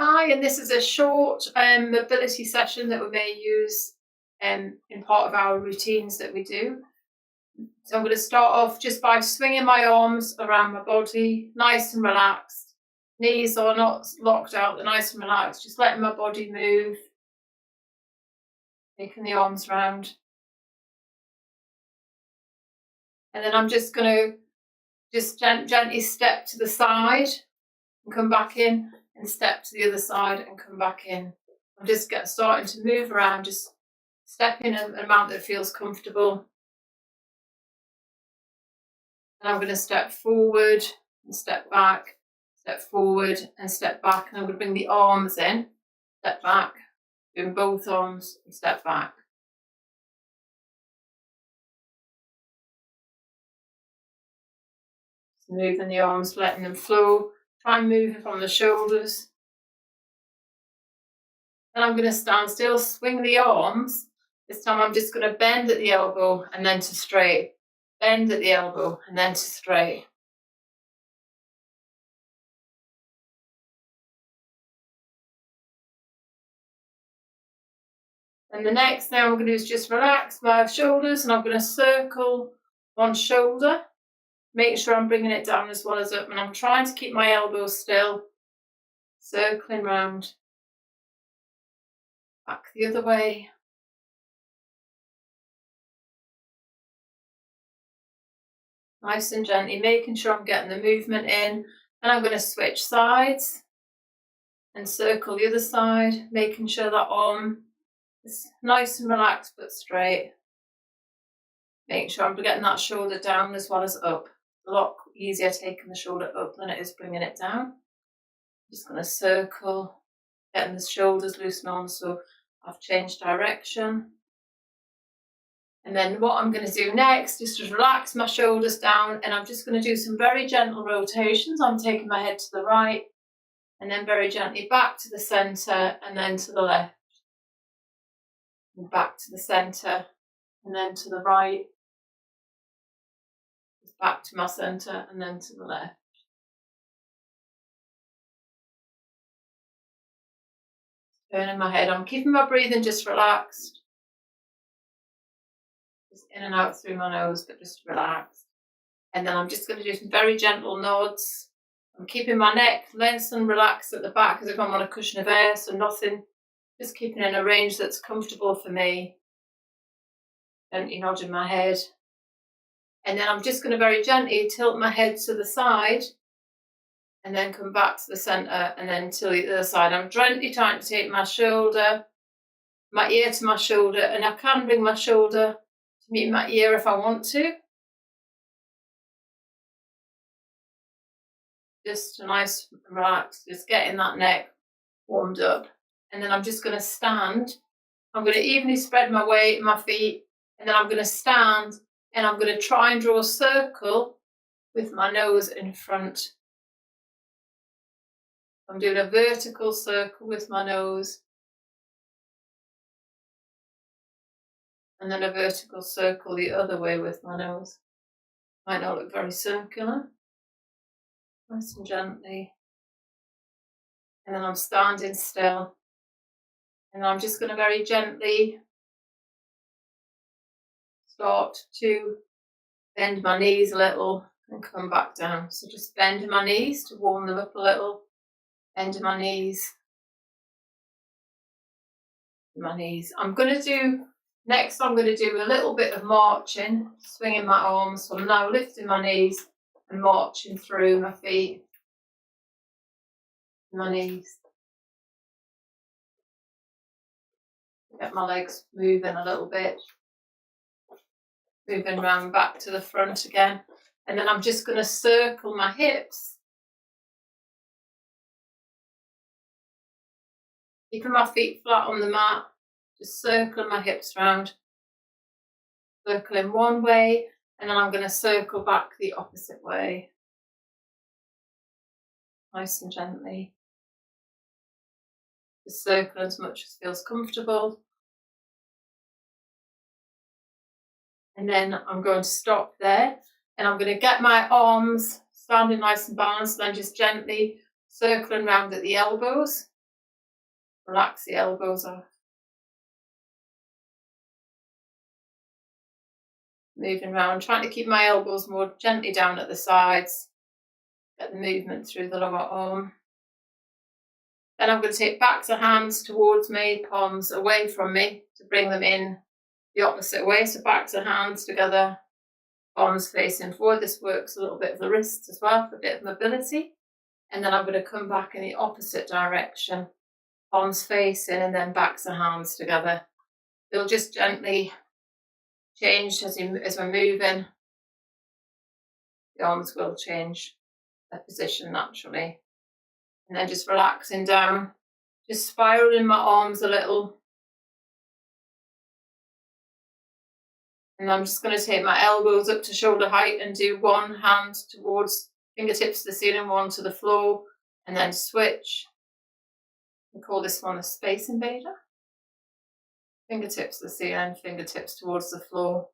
Hi, and this is a short mobility session that we may use in part of our routines that we do. So I'm going to start off just by swinging my arms around my body, nice and relaxed. Knees are not locked out, they're nice and relaxed, just letting my body move, taking the arms round. And then I'm just going to gently step to the side and come back in, and step to the other side and come back in. I'm just starting to move around, just step in an amount that feels comfortable. And I'm going to step forward and step back, step forward and step back. And I'm going to bring the arms in, step back, doing both arms and step back. Just moving the arms, letting them flow. Try and move it from the shoulders. And I'm going to stand still, swing the arms. This time I'm just going to bend at the elbow and then to straight. Bend at the elbow and then to straight. And the next thing I'm going to do is just relax my shoulders, and I'm going to circle one shoulder. Make sure I'm bringing it down as well as up, and I'm trying to keep my elbows still. Circling round. Back the other way. Nice and gently, making sure I'm getting the movement in. And I'm going to switch sides and circle the other side, making sure that arm is nice and relaxed but straight. Making sure I'm getting that shoulder down as well as up. A lot easier taking the shoulder up than it is bringing it down. Just going to circle, getting the shoulders loosened on, so I've changed direction. And then what I'm going to do next is just relax my shoulders down, and I'm just going to do some very gentle rotations. I'm taking my head to the right and then very gently back to the centre and then to the left. And back to the centre and then to the right. Back to my centre and then to the left. Turning my head, I'm keeping my breathing just relaxed. Just in and out through my nose, but just relaxed. And then I'm just going to do some very gentle nods. I'm keeping my neck nice and relaxed at the back as if I'm on a cushion of air, so nothing, just keeping in a range that's comfortable for me. Gently nodding my head. And then I'm just going to very gently tilt my head to the side and then come back to the centre and then to the other side. I'm gently trying to take my ear to my shoulder, and I can bring my shoulder to meet my ear if I want to. Just a nice relax, just getting that neck warmed up. And then I'm just going to stand. I'm going to evenly spread my weight, my feet, and then I'm going to stand and I'm going to try and draw a circle with my nose in front. I'm doing a vertical circle with my nose. And then a vertical circle the other way with my nose. Might not look very circular. Nice and gently. And then I'm standing still. And I'm just going to very gently start to bend my knees a little and come back down. So just bend my knees to warm them up a little. Bend my knees. My knees. Next I'm going to do a little bit of marching, swinging my arms. So I'm now lifting my knees and marching through my feet. My knees. Get my legs moving a little bit. Moving around back to the front again. And then I'm just going to circle my hips. Keeping my feet flat on the mat. Just circling my hips round. Circling one way, and then I'm going to circle back the opposite way. Nice and gently. Just circle as much as feels comfortable. And then I'm going to stop there, and I'm going to get my arms standing nice and balanced, then just gently circling round at the elbows. Relax the elbows off. Moving around, trying to keep my elbows more gently down at the sides. Get the movement through the lower arm. Then I'm going to take backs of hands towards me, palms away from me to bring them in the opposite way. So backs of hands together, palms facing forward. This works a little bit of the wrists as well for a bit of mobility. And then I'm going to come back in the opposite direction, palms facing, and then backs of hands together. They'll just gently change as we're moving. The arms will change their position naturally. And then just relaxing down, just spiraling my arms a little. And I'm just going to take my elbows up to shoulder height and do one hand towards fingertips to the ceiling, one to the floor, and then switch. We call this one a space invader. Fingertips to the ceiling, fingertips towards the floor.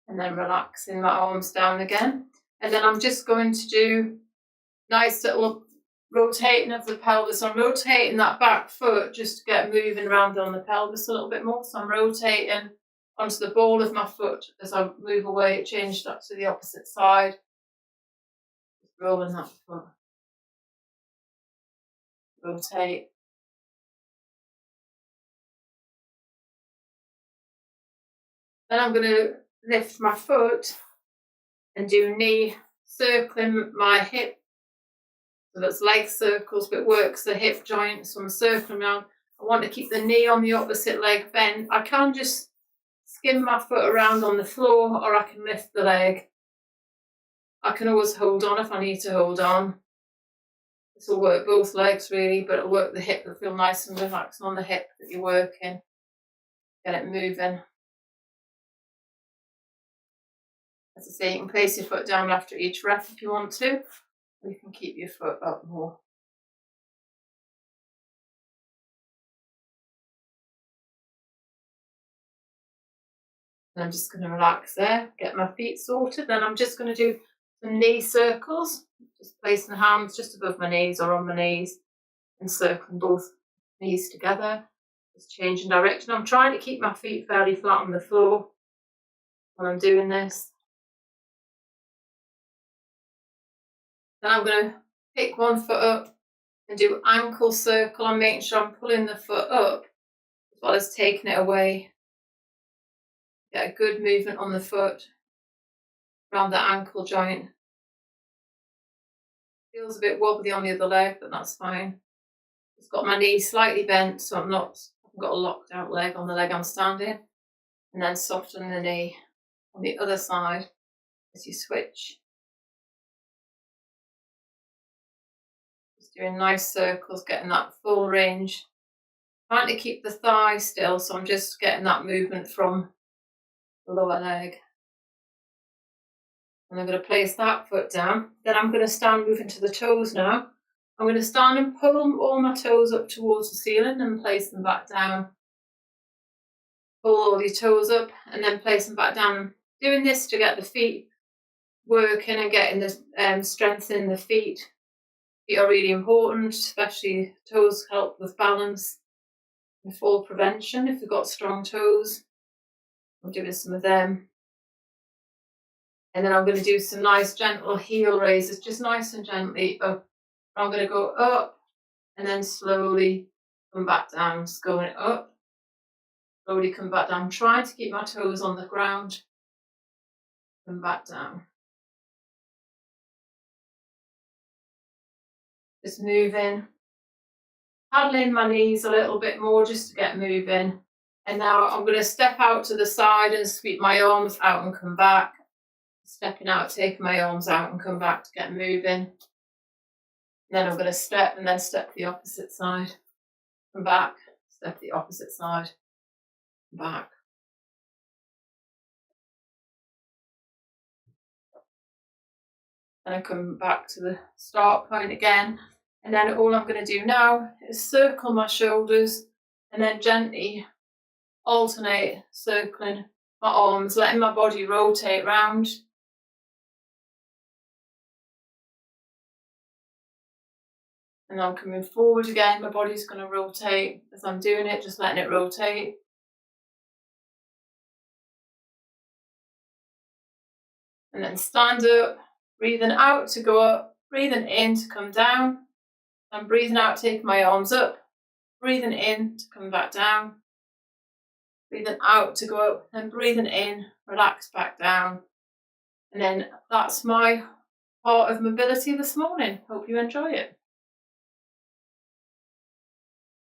And then relaxing my arms down again. And then I'm just going to do nice little rotating of the pelvis. I'm rotating that back foot just to get moving around on the pelvis a little bit more. So I'm rotating onto the ball of my foot as I move away, change that to the opposite side. Just rolling that foot. Rotate. Then I'm going to lift my foot and do knee circling my hip. So that's leg circles, but works the hip joint. So I'm circling around. I want to keep the knee on the opposite leg bent. I can just skim my foot around on the floor, or I can lift the leg. I can always hold on if I need to hold on. This will work both legs really, but it'll work the hip. It'll feel nice and relaxed on the hip that you're working. Get it moving. As I say, you can place your foot down after each rep if you want to. You can keep your foot up more. And I'm just going to relax there, get my feet sorted. Then I'm just going to do some knee circles, just placing the hands just above my knees or on my knees and circling both knees together. Just changing direction. I'm trying to keep my feet fairly flat on the floor when I'm doing this. Then I'm going to pick one foot up and do ankle circle. I'm making sure I'm pulling the foot up as well as taking it away. Get a good movement on the foot around the ankle joint. Feels a bit wobbly on the other leg, but that's fine. Just got my knee slightly bent, so I've got a locked out leg on the leg I'm standing. And then soften the knee on the other side as you switch. Just doing nice circles, getting that full range. Trying to keep the thigh still, so I'm just getting that movement from the lower leg. And I'm going to place that foot down. Then I'm going to stand moving to the toes now. I'm going to stand and pull all my toes up towards the ceiling and place them back down. Pull all your toes up and then place them back down. Doing this to get the feet working and getting the strength in the feet. Feet are really important, especially toes help with balance and fall prevention if you've got strong toes. I'm doing some of them. And then I'm going to do some nice gentle heel raises, just nice and gently up. I'm going to go up and then slowly come back down, just going up. Slowly come back down, trying to keep my toes on the ground. Come back down. Just moving. Paddling my knees a little bit more just to get moving. And now I'm going to step out to the side and sweep my arms out and come back. Stepping out, taking my arms out and come back to get moving. And then I'm going to step and then step the opposite side. Come back, step the opposite side. Back. And I come back to the start point again. And then all I'm going to do now is circle my shoulders and then gently alternate circling my arms, letting my body rotate round. And I'm coming forward again. My body's going to rotate as I'm doing it, just letting it rotate. And then stand up, breathing out to go up, breathing in to come down. I'm breathing out, taking my arms up, breathing in to come back down. Breathing out to go up, then breathing in, relax back down. And then that's my part of mobility this morning. Hope you enjoy it.